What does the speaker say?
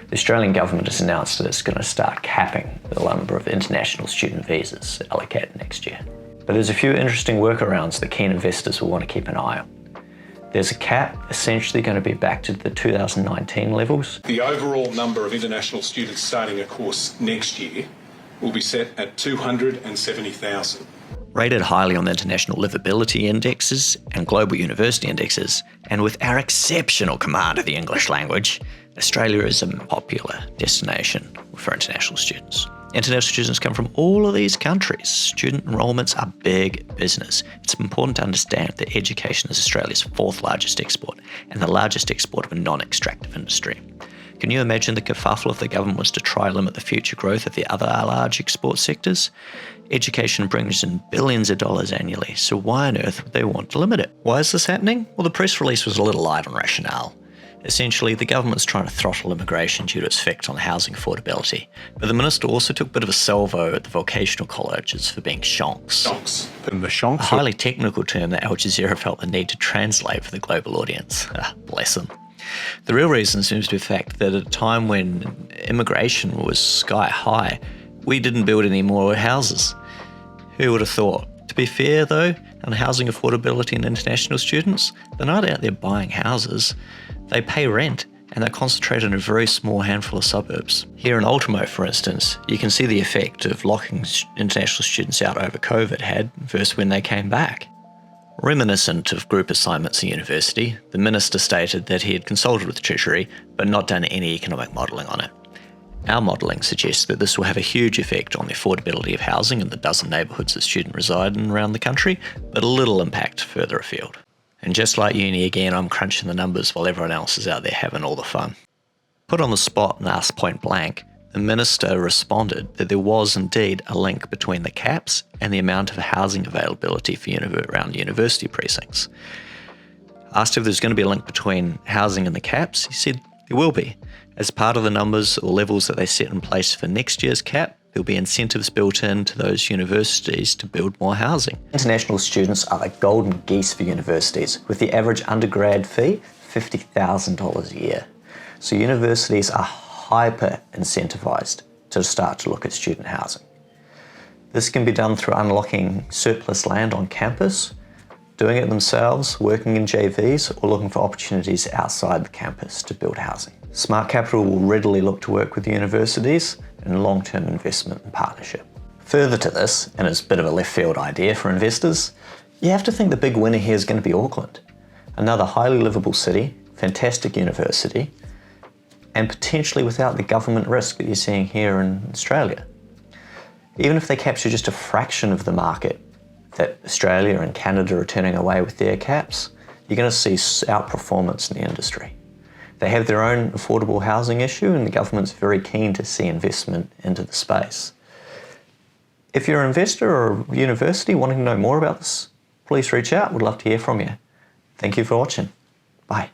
the Australian government has announced that it's going to start capping the number of international student visas allocated next year. But there's a few interesting workarounds that keen investors will want to keep an eye on. There's a cap essentially going to be back to the 2019 levels. The overall number of international students starting a course next year will be set at 270,000. Rated highly on the international livability indexes and global university indexes, and with our exceptional command of the English language, Australia is a popular destination for international students. International students come from all of these countries. Student enrolments are big business. It's important to understand that education is Australia's fourth largest export and the largest export of a non-extractive industry. Can you imagine the kerfuffle if the government was to try to limit the future growth of the other large export sectors? Education brings in billions of dollars annually, so why on earth would they want to limit it? Why is this happening? Well, the press release was a little light on rationale. Essentially, the government's trying to throttle immigration due to its effect on housing affordability. But the minister also took a bit of a salvo at the vocational colleges for being shonks. And the shonks? A highly technical term that Al Jazeera felt the need to translate for the global audience. Bless them. The real reason seems to be the fact that at a time when immigration was sky high, we didn't build any more houses. Who would have thought? To be fair though, on housing affordability and international students, they're not out there buying houses. They pay rent and they're concentrated in a very small handful of suburbs. Here in Ultimo, for instance, you can see the effect of locking international students out over COVID had versus when they came back. Reminiscent of group assignments at university, the minister stated that he had consulted with the Treasury but not done any economic modelling on it. Our modelling suggests that this will have a huge effect on the affordability of housing in the dozen neighbourhoods that students reside in around the country, but a little impact further afield. And just like uni again, I'm crunching the numbers while everyone else is out there having all the fun. Put on the spot and asked point blank, the minister responded that there was indeed a link between the caps and the amount of housing availability for around university precincts. Asked if there's going to be a link between housing and the caps, he said there will be. As part of the numbers or levels that they set in place for next year's cap, there'll be incentives built into those universities to build more housing. International students are the golden geese for universities, with the average undergrad fee $50,000 a year. So universities are hyper incentivized to start to look at student housing. This can be done through unlocking surplus land on campus, doing it themselves, working in JVs, or looking for opportunities outside the campus to build housing. Smart Capital will readily look to work with universities in long-term investment and partnership. Further to this, and it's a bit of a left field idea for investors, you have to think the big winner here is going to be Auckland. Another highly livable city, fantastic university, and potentially without the government risk that you're seeing here in Australia. Even if they capture just a fraction of the market that Australia and Canada are turning away with their caps, you're going to see outperformance in the industry. They have their own affordable housing issue and the government's very keen to see investment into the space. If you're an investor or a university wanting to know more about this, please reach out. We'd love to hear from you. Thank you for watching. Bye.